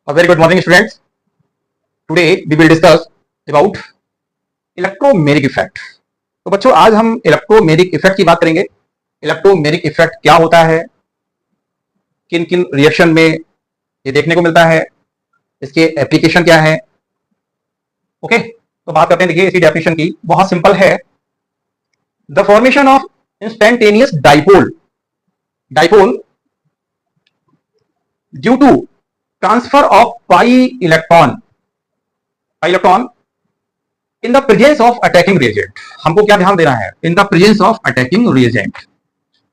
A very good morning, students. Today we will discuss about electromeric effect. तो बच्चों, आज हम इलेक्ट्रोमेरिक इफेक्ट की बात करेंगे। इलेक्ट्रोमेरिक इफेक्ट क्या होता है, किन किन रिएक्शन में ये देखने को मिलता है, इसके एप्लीकेशन क्या है। ओके, तो बात करते हैं। देखिए, इसकी डेफिनेशन की बहुत सिंपल है। The formation of instantaneous dipole due to transfer of pi electron in the presence of attacking reagent. हमको क्या ध्यान देना है? In the presence of attacking reagent.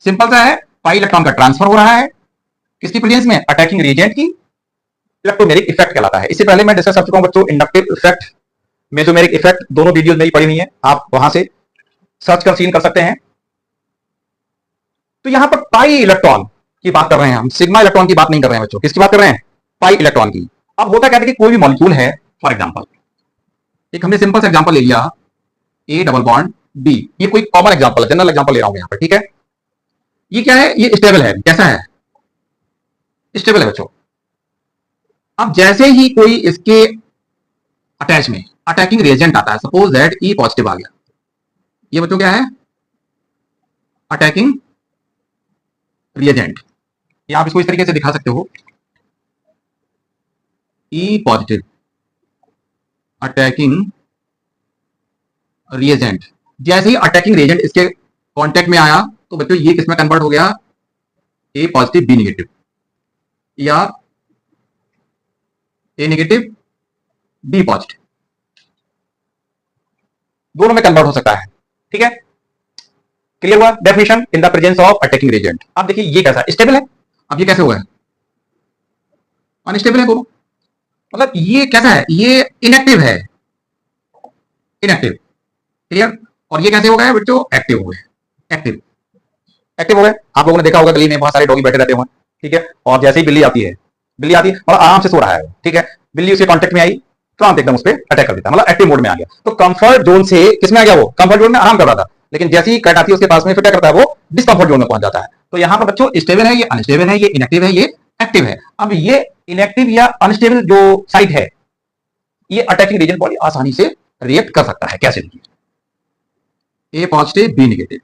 Simple सा है, पाई इलेक्ट्रॉन का ट्रांसफर हो रहा है किसकी प्रेजेंस में? अटैकिंग रिएजेंट की। इलेक्ट्रोमेरिक इफेक्ट कहलाता है। इससे पहले मैं डिस्कस कर चुका हूं बच्चों, इंडक्टिव इफेक्ट, मेसोमेरिक इफेक्ट, दोनों वीडियोस मेरी पड़ी हुई है, आप वहां से सर्च कर सीन कर सकते हैं। तो यहां पर पाई इलेक्ट्रॉन की बात कर रहे हैं हम, सिग्मा इलेक्ट्रॉन की बात नहीं कर रहे हैं बच्चों। किसकी बात कर रहे हैं? पाई इलेक्ट्रॉन की। अब होता क्या है कि कोई भी मॉलिक्यूल है, फॉर एग्जांपल एक हमने सिंपल सा एग्जांपल ले लिया, ए डबल बॉन्ड बी। ये कोई कॉमन एग्जांपल है, जनरल एग्जांपल ले रहा हूं यहां पर, ठीक है। ये क्या है? ये स्टेबल है। कैसा है? स्टेबल है बच्चों। अब जैसे ही कोई इसके अटैच में अटैकिंग रिएजेंट आता है, सपोज दैट ई पॉजिटिव आ गया, ये बच्चों क्या है? Attacking reagent. या आप इसको इस तरीके से दिखा सकते हो, ई पॉजिटिव अटैकिंग रिएजेंट। जैसे ही अटैकिंग रिएजेंट इसके कांटेक्ट में आया तो बच्चों ये किसमें कन्वर्ट हो गया? ए पॉजिटिव बी नेगेटिव, या ए नेगेटिव बी पॉजिटिव, दोनों में कन्वर्ट हो सकता है, ठीक है। क्लियर हुआ? Definition, in the presence of attacking reagent. अब देखिए ये कैसा? स्टेबल है। अब ये कैसे हो गया? अनस्टेबल है दोनों। मतलब ये कैसा है? ये इनएक्टिव है, इनएक्टिव। क्लियर? और ये कैसे हो गए बच्चों? एक्टिव हो गए। एक्टिव हो गए। आप लोगों ने देखा होगा गली में बहुत सारे डॉगी बैठे रहते हैं, ठीक है। और जैसे ही बिल्ली आती है और आराम से सो रहा है, ठीक है, बिल्ली उसके कांटेक्ट में आई, तुरंत एकदम उस पर अटैक कर देता है, मतलब एक्टिव मोड में आ गया। तो कंफर्ट जोन से किसमें आ गया? वो कंफर्ट जोन में आराम कर रहा था, लेकिन जैसे ही कैट आती है उसके पास में, फिर क्या करता है? वो डिस्कंफर्ट जोन में पहुंच जाता है। तो यहां पर बच्चों स्टेबल है, ये अनस्टेबल है, ये इनएक्टिव है, ये एक्टिव है। अब ये इनएक्टिव या अनस्टेबल जो साइट है, ये अटैकिंग रीजन बॉडी आसानी से रिएक्ट कर सकता है। कैसे? देखिए, ए पॉजिटिव बी नेगेटिव,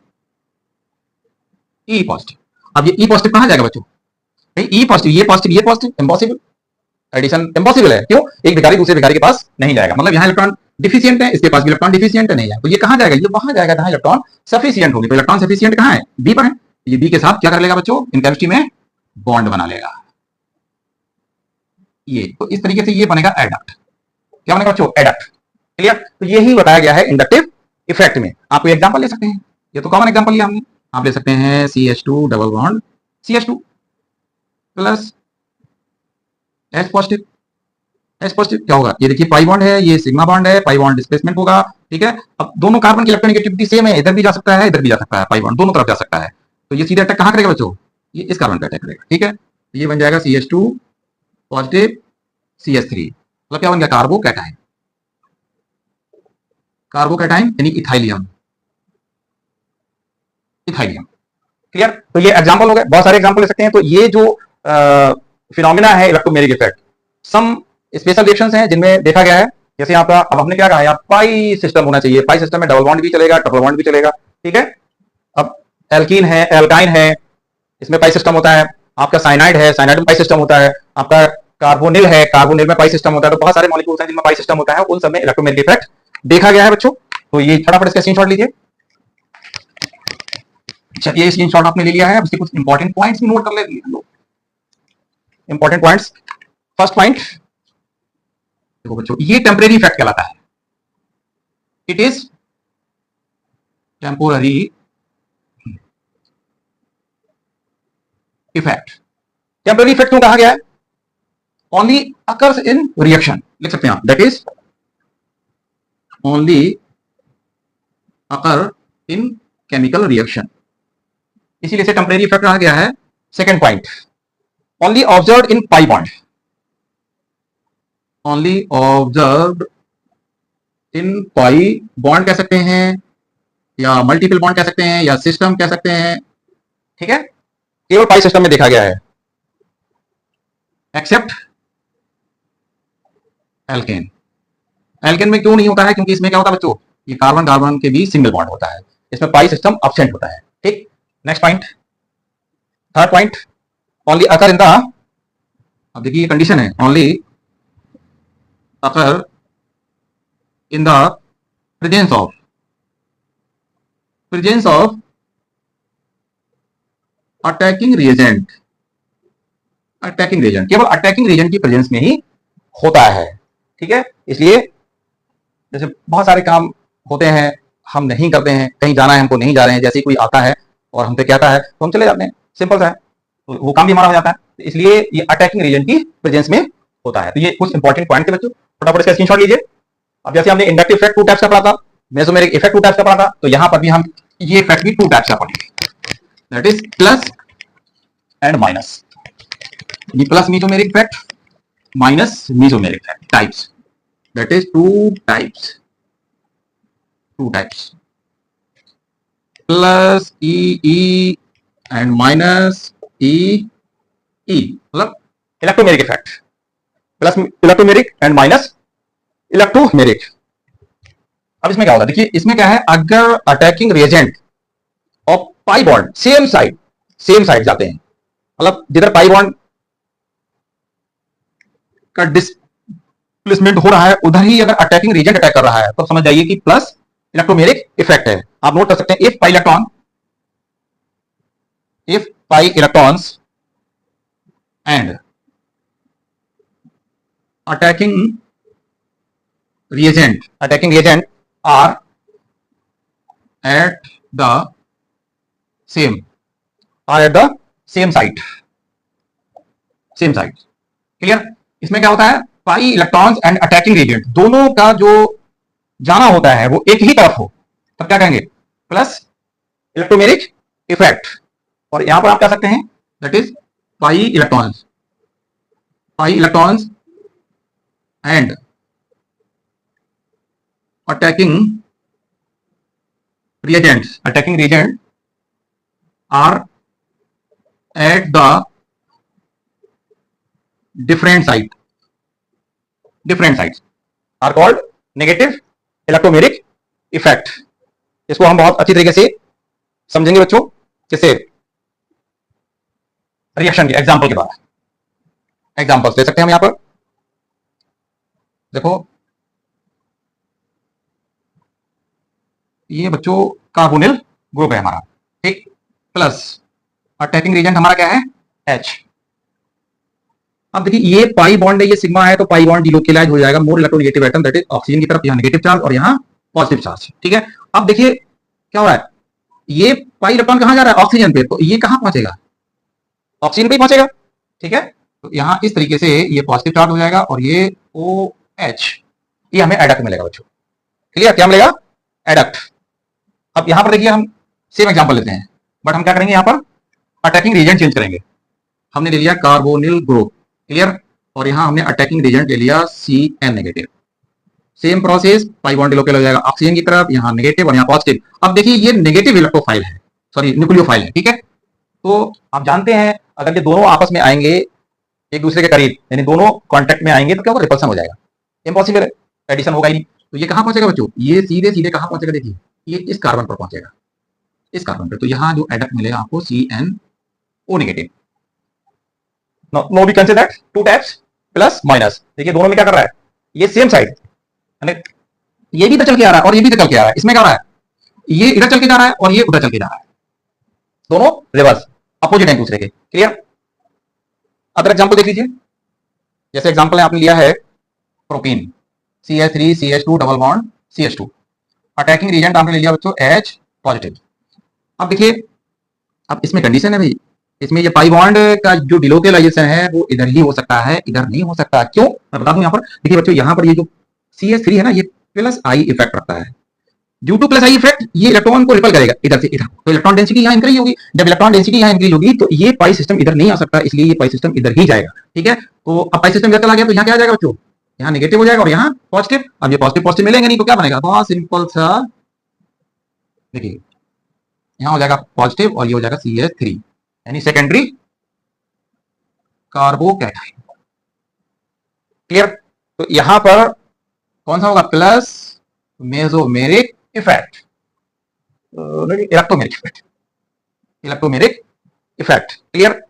ई पॉजिटिव। अब ये ई पॉजिटिव कहां जाएगा बच्चों? ई पॉजिटिव, ये पॉजिटिव, ये पॉजिटिव, इम्पॉसिबल। एडिशन इम्पॉसिबल है। क्यों? एक भिखारी दूसरे भिखारी के पास नहीं जाएगा। मतलब यहां इलेक्ट्रॉन डिफिशिएंट है, इसके पास भी इलेक्ट्रॉन डिफिशिएंट नहीं है, तो ये कहां जाएगा? ये वहां जाएगा जहां इलेक्ट्रॉन सफिशिएंट होगी। तो इलेक्ट्रॉन सफिशिएंट कहां है? बी पर है। ये बी के साथ क्या कर लेगा बच्चों? इन केमिस्ट्री में बॉन्ड बना लेगा। ये तो इस तरीके से ये बनेगा एडक्ट। क्या बनेगा बच्चों? एडक्ट। क्लियर? तो यही बताया गया है इंडक्टिव इफेक्ट में। आप कोई एग्जांपल ले सकते हैं, ये तो कॉमन एग्जांपल लिया हमने। आप ले सकते हैं CH2 double bond CH2 plus H positive. S positive क्या होगा? ये देखिए पाई बॉन्ड है, ये सिग्मा बॉन्ड है, पाई बॉन्ड डिस्प्लेसमेंट होगा, ठीक है। अब दोनों कार्बन की इलेक्ट्रोनेगेटिविटी सेम है, इधर भी जा सकता है, इधर भी जा सकता है, पाई बॉन्ड दोनों तरफ जा सकता है। तो ये सीधा अटैक कहां करेगा बच्चों? ये इस कार्बन पे अटैक करेगा, ठीक है। तो ये बन जाएगा CH2 पॉजिटिव CH3, मतलब क्या बन गया? कार्बोकैटायन। कार्बोकैटायन यानी इथाइलियम। क्लियर? तो ये एग्जांपल हो गए, बहुत सारे एग्जांपल ले सकते हैं। तो ये जो फिनोमिना है electromeric effect, some special reactions हैं जिनमें देखा गया है। जैसे यहाँ पर अब हमने क्या कहा? यहाँ पाई सिस्टम होना चाहिए। पाई सिस्टम में डबल बॉन्ड भी चलेगा, ट्रिपल बॉन्ड भी चलेगा, ठीक है। अब एल्कीन है, एल्काइन है, इसमें पाई सिस्टम होता है। आपका साइनाइड है, साइनाइड में पाई सिस्टम होता है। आपका कार्बोनिल है, कार्बोनिल में पाई सिस्टम होता है। तो बहुत सारे मॉलिक्यूल्स हैं जिनमें पाई सिस्टम होता है, उन सब में इलेक्ट्रोमेरिक इफेक्ट देखा गया है बच्चों। तो ये फटाफट इसका स्क्रीनशॉट लीजिए। चलिए, स्क्रीनशॉट आपने ले लिया है। अब इसके कुछ इंपॉर्टेंट पॉइंट्स भी नोट कर लेते हैं। इंपॉर्टेंट पॉइंट्स, फर्स्ट पॉइंट देखो बच्चों, ये टेम्परेरी इफेक्ट कहलाता है। It is temporary effect. Temporary effect क्यों कहा गया है? ओनली अकर्स इन रिएक्शन, लिख सकते हैं आप, that is only occur in chemical reaction, इसीलिए इसे टेम्परेरी इफेक्ट कहा गया है। Second point, only observed in pi bond. Only observed in pi bond कह सकते हैं, या मल्टीपल बॉन्ड कह सकते हैं, या सिस्टम कह सकते हैं, ठीक है। केवल पाई सिस्टम में देखा गया है, एक्सेप्ट एल्केन। एल्केन में क्यों नहीं होता है? क्योंकि इसमें क्या होता है बच्चों, ये कार्बन कार्बन के बीच सिंगल बॉन्ड होता है, इसमें पाई सिस्टम एब्सेंट होता है। ठीक, next point, third point, only occur in the, अब देखिए ये कंडीशन है, only occur in the presence of attacking reagent. Attacking reagent केवल अटैकिंग रिएजेंट की प्रेजेंस में ही होता है। ठीक है, इसलिए जैसे बहुत सारे काम होते हैं हम नहीं करते हैं, कहीं जाना है हमको नहीं जा रहे हैं, जैसे ही कोई आता है और हमसे कहता है तो हम चले जाते हैं, सिंपल सा है, तो वो काम भी हमारा हो जाता है। तो इसलिए ये अटैकिंग रीजन की प्रेजेंस में होता है। तो ये कुछ इंपॉर्टेंट पॉइंट थे बच्चों, फटाफट इसका स्क्रीनशॉट लीजिए। अब जैसे हमने इंडक्टिव इफेक्ट 2 टाइप्स का पढ़ा था, मेसोमेरिक इफेक्ट 2 टाइप्स का पढ़ा था, तो यहां पर भी हम ये इफेक्ट भी 2 टाइप्स का पढ़ेंगे, that is plus and minus. ये plus mesomeric effect, minus mesomeric effect types, that is 2 types, 2 types, plus E E and minus E E, मतलब electromeric effect, plus electromeric and minus electromeric. अब इसमें क्या होता है, देखिए इसमें क्या है, अगर अटैकिंग रिएजेंट और पाई बॉन्ड सेम साइड जाते हैं, मतलब जिधर पाई बॉन्ड का डिस्प्लेसमेंट हो रहा है उधर ही अगर अटैकिंग रिएजेंट अटैक कर रहा है, तो समझ जाइए कि प्लस इलेक्ट्रोमेरिक इफेक्ट है। आप नोट कर सकते हैं, if pi electrons and attacking reagent are at the same site, clear. इसमें क्या होता है, pi electrons and attacking reagent दोनों का जो जाना होता है वो एक ही तरफ हो, तब क्या कहेंगे, प्लस इलेक्ट्रोमेरिक इफेक्ट। और यहां पर आप कह सकते हैं that is pi electrons and attacking reagent are at the different sites are called negative electromeric effect। इसको हम बहुत अच्छी तरीके से समझेंगे बच्चों, जैसे रिएक्शन के एग्जांपल के बाद एग्जांपल्स दे सकते हैं हम यहां पर। देखो ये बच्चों कार्बोनिल ग्रुप है हमारा, ठीक, प्लस अटैकिंग रिएजेंट हमारा क्या है, H। अब देखिए ये पाई बॉन्ड है, ये सिग्मा है, तो पाई बॉन्ड डिलोकेलाइज हो जाएगा, more electronegative atom, that is oxygen की तरफ यहाँ नेगेटिव चार्ज और यहाँ पॉजिटिव चार्ज। ठीक है, अब देखिए क्या हो रहा है, ये पाई इलेक्ट्रॉन कहां जा रहा है, ऑक्सीजन पे, तो ये कहां पहुंचेगा, ऑक्सीजन पे ही पहुंचेगा। ठीक है, तो यहां इस तरीके से ये पॉजिटिव चार्ज हो जाएगा और ये OH, ये हमें एडक्ट मिलेगा बच्चों, क्लियर, क्या मिलेगा, एडक्ट। अब यहां पर देखिए हम सेम एग्जांपल लेते हैं, बट हम क्या करेंगे, यहां पर अटैकिंग रिएजेंट चेंज करेंगे। हमने ले लिया कार्बोनिल ग्रुप, क्लियर, और यहां हमने अटैकिंग रिएजेंट ले लिया CN negative. Same process, pi bond local हो जाएगा ऑक्सीजन की तरफ, यहां नेगेटिव और यहां पॉजिटिव। अब देखिए ये नेगेटिव इलेक्ट्रोफाइल है, सॉरी न्यूक्लियोफाइल है। ठीक है, तो आप जानते हैं अगर ये दोनों आपस में आएंगे एक दूसरे के करीब, यानी दोनों कांटेक्ट में आएंगे, तो क्या होगा, रिपल्सन हो जाएगा, इम्पॉसिबल है, एडिशन होगा ही नहीं। तो ये कहां पहुंचेगा बच्चों, ये सीधे सीधे कहां पहुंचेगा, देखिए ये इस कार्बन पर पहुंचेगा, इस कार्बन पर। तो यहां जो एडक्ट मिलेगा आपको CNO negative. No we can say that 2 types plus minus. देखिए दोनों में क्या कर रहा है, ये सेम साइड, यानी ये भी इधर चल के आ रहा है और ये भी इधर चल के आ रहा है। इसमें क्या हो रहा है, ये इधर चल के जा रहा है और ये उधर चल के जा रहा है, दोनों रिवर्स अपोजिट है एक दूसरे के, क्लियर। अदर एग्जांपल देख लीजिए, जैसे एग्जांपल है आपने लिया है propene, CH3CH2 double bond CH2, attacking reagent आपने ले लिया बच्चों H पॉजिटिव। अब देखिए, अब इसमें कंडीशन है भाई, इसमें ये पाई बॉन्ड का जो डिलोकेलाइजेशन है वो इधर ही हो सकता है, इधर नहीं हो सकता। क्यों, मैं बता दूं यहां पर, देखिए बच्चों यहां पर ये जो CH3 है ना, ये प्लस आई इफेक्ट रखता है। Due two plus I effect ये इलेक्ट्रॉन को रिपल करेगा इधर से इधर, तो इलेक्ट्रॉन डेंसिटी यहाँ इंक्रीज होगी। जब इलेक्ट्रॉन डेंसिटी यहाँ इंक्रीज होगी तो ये पाई सिस्टम इधर नहीं आ सकता, इसलिए ये पाई सिस्टम इधर ही जाएगा। ठीक है, तो अब पाई सिस्टम इधर चला गया तो यहाँ क्या आ जाएगा बच्चों, यहाँ नेगेटिव हो जाएगा और यहाँ पॉजिटिव। अब ये पॉजिटिव पॉजिटिव मिलेंगे नहीं तो क्या बनेगा, बहुत सिंपल सा, देखिए यहाँ हो जाएगा पॉजिटिव और ये हो जाएगा CH3, यानी सेकेंडरी कार्बोकैटायन, क्लियर। तो यहां पर कौन सा होगा? Plus mesomeric effect, electromeric effect, electromeric effect. Clear?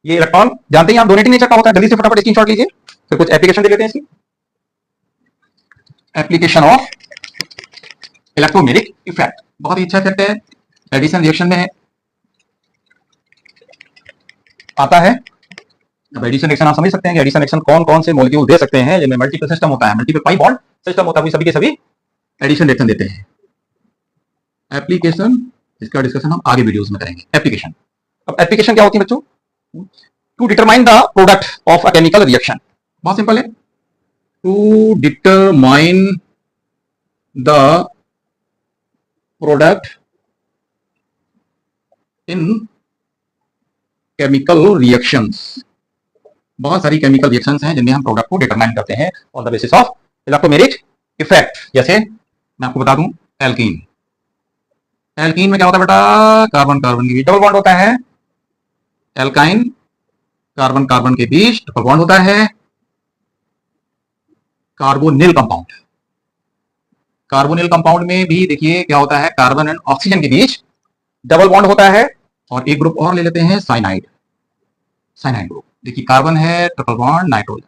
ये इलेक्ट्रॉन जानते हैं आप डोनेटिंग नेचर का होता है। जल्दी से फटाफट स्क्रीनशॉट लीजिए, फिर कुछ एप्लीकेशन देख लेते हैं इसकी। एप्लीकेशन ऑफ इलेक्ट्रोमेरिक इफेक्ट, बहुत ही अच्छा इफेक्ट है, एडिशन रिएक्शन में आता है। अब एडिशन रिएक्शन आप समझ सकते हैं कि एडिशन रिएक्शन कौन कौन से मॉलिक्यूल दे सकते हैं, जिनमें मल्टीपल सिस्टम होता है, मल्टीपल पाई बॉन्ड सिस्टम होता है, सभी के सभी एडिशन रिएक्शन देते हैं। एप्लीकेशन, इसका डिस्कशन हम आगे वीडियोस में करेंगे। एप्लीकेशन, अब एप्लीकेशन क्या होती है बच्चों? To determine the product of a chemical reaction, बहुत सिंपल है। To determine the product in chemical reactions, बहुत सारी केमिकल रिएक्शंस हैं जिनमें हम प्रोडक्ट को डिटरमाइन करते हैं on the basis of electromeric effect. जैसे मैं आपको बता दूं, एल्कीन, एल्कीन में क्या होता है बेटा? कार्बन कार्बन के बीच डबल बॉन्ड होता है। एल्काइन, कार्बन कार्बन के बीच डबल बॉन्ड होता है। कार्बोनिल कंपाउंड, कार्बोनिल कंपाउंड में भी देखिए क्या होता है? कार्बन एंड ऑक्सीजन के बीच डबल बॉन्ड होता है। और एक ग्रुप और ले लेते हैं, साइनाइड, साइनाइड ग्रुप। देखिए कार्बन है, ट्रिपल बॉन्ड, नाइट्रोजन।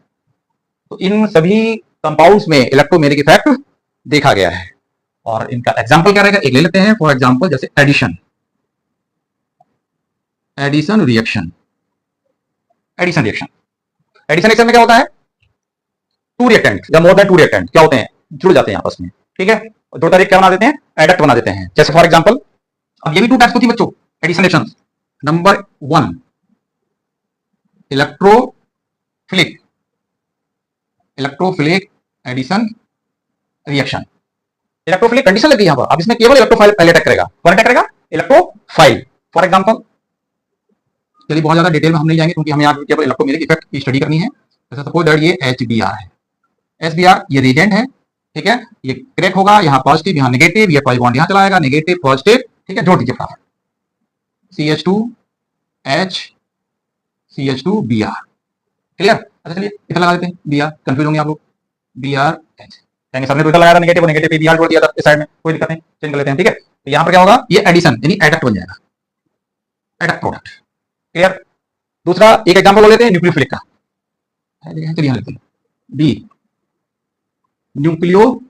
तो इन सभी कंपाउंड्स में इलेक्ट्रोमेरिक इफेक्ट देखा गया है। और इनका एग्जांपल क्या रहेगा? एक ले लेते हैं फॉर एग्जांपल, जैसे addition, addition reaction. Addition reaction, addition reaction में क्या होता है? टू रिएक्टेंट या मोर देन टू रिएक्टेंट क्या होते हैं? जुड़ जाते हैं आपस में, ठीक है। दो तारीख क्या बना देते हैं? एडक्ट बना देते हैं। जैसे फॉर एग्जांपल, अब ये भी टू टाइप्स होती है बच्चों addition reaction. Number 1 electrophilic, electrophilic addition reaction. Electrophilic condition लगी यहां पर। अब इसमें केवल इलेक्ट्रोफाइल पहले अटैक करेगा। कौन अटैक करेगा? इलेक्ट्रोफाइल। फॉर एग्जांपल, चलिए बहुत ज्यादा डिटेल में हम नहीं जाएंगे क्योंकि हमें यहाँ केवल इलेक्ट्रोमेरिक इफेक्ट की स्टडी करनी है। जैसे सपोज दैट ये HBr है, SBr ये रिएजेंट है, ठीक है। ये क्रैक होगा, यहाँ पॉजिटिव यहाँ नेगेटिव, ये पाई बॉन्ड यहाँ चला आएगा, नेगेटिव पॉजिटिव, ठीक है। जोड़ दीजिए फटाफट, CH2H CH2Br, क्लियर। अच्छा चलिए इधर लगा देते हैं Br, कंफ्यूज होंगे आप लोग। BrH कहेंगे सबने तो इधर लगाया था नेगेटिव, नेगेटिव पे Br जोड़ दिया था इस साइड में, कोई दिक्कत नहीं, चेंज कर लेते हैं, ठीक है। तो यहाँ पर क्या होगा? ये एडिशन यानी एडक्ट बन जाएगा, एडक्ट प्रोडक्ट, क्लियर। दूसरा एक एग्जांपल ले लेते हैं न्यूक्लियोफिलिक का, चलिए यहाँ लेते हैं बी, न्यूक्लियोफिलिक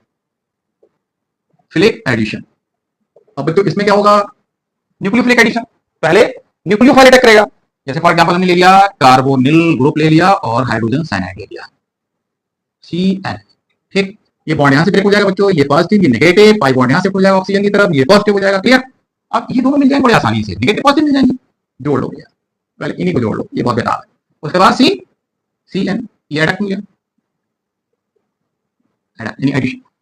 एडिशन। अब तो इसमें क्या होगा? न्यूक्लियोफिलिक एडिशन, पहले न्यूक्लियोफाइल अटैक करेगा। जैसे फॉर एग्जांपल हमने ले लिया कार्बोनिल ग्रुप ले लिया और हाइड्रोजन साइनाइड ले लिया, CN, ठीक। ये बॉन्ड यहाँ से ब्रेक हो जाएगा बच्चों, ये पॉजिटिव ये नेगेटिव, पाई बॉन्ड यहाँ से हो जाएगा ऑक्सीजन की तरफ, ये पॉजिटिव हो जाएगा, क्लियर। अब ये दोनों मिल जाएंगे बड़े आसानी से, नेगेटिव पॉजिटिव मिल जाएंगे, जोड़ लो भैया, पहले इन्हीं को जोड़ लो, ये बहुत बेकार है। उसके बाद CN, ये एडक्ट मिल गया,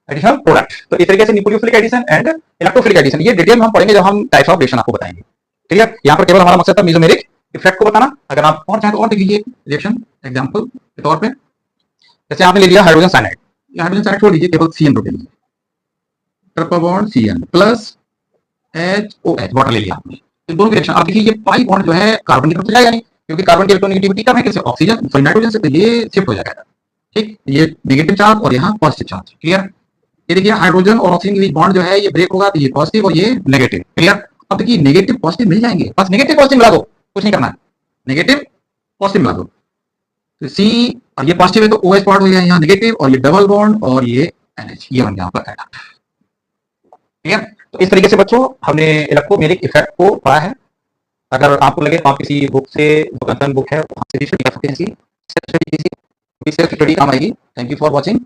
एडिशनल प्रोडक्ट। तो इस तरीके से nucleophilic addition and electrophilic addition, ये डिटेल में हम पढ़ेंगे जब हम टाइप्स ऑफ रिएक्शन आपको बताएंगे, क्लियर। यहाँ पर केवल हमारा मकसद था मेसोमेरिक इफेक्ट को बताना। अगर आप और चाहें तो और देख लीजिए रिएक्शन एग्जांपल के तौर पे। जैसे आपने ले लिया हाइड्रोजन साइनाइड, हाइड्रोजन साइनाइड छोड़ दीजिए, केवल CN ग्रुप ले लीजिए, triple bond CN plus HOH water ले लिया आपने। इन दोनों की रिएक्शन आप देखिए, ये पाई बॉन्ड जो है कार्बन की तरफ से जाएगा नहीं, क्योंकि कार्बन की इलेक्ट्रोनेगेटिविटी कम है, किससे? ऑक्सीजन, सॉरी नाइट्रोजन से, तो ये शिफ्ट हो जाएगा, ठीक। ये नेगेटिव चार्ज और यहाँ पॉजिटिव चार्ज, क्लियर। ये देखिए हाइड्रोजन और ऑक्सीजन के बीच बॉन्ड जो है ये ब्रेक होगा, तो ये पॉजिटिव और ये नेगेटिव, क्लियर। अब देखिए नेगेटिव पॉजिटिव मिल जाएंगे, बस नेगेटिव पॉजिटिव मिला दो, कुछ नहीं करना है, नेगेटिव पॉजिटिव मिला दो। तो C और ये पॉजिटिव है तो OH पार्ट हो गया यहाँ नेगेटिव, और ये डबल बॉन्ड और ये NH, ये बन गया आपका एडक्ट, क्लियर। तो इस तरीके से बच्चों हमने इलेक्ट्रोमेरिक इफेक्ट को पढ़ा है। अगर आपको लगे तो आप किसी बुक से, जो कंसर्न बुक है वहां से भी स्टडी कर सकते हैं, इसकी सेल्फ स्टडी काम आएगी। Thank you for watching.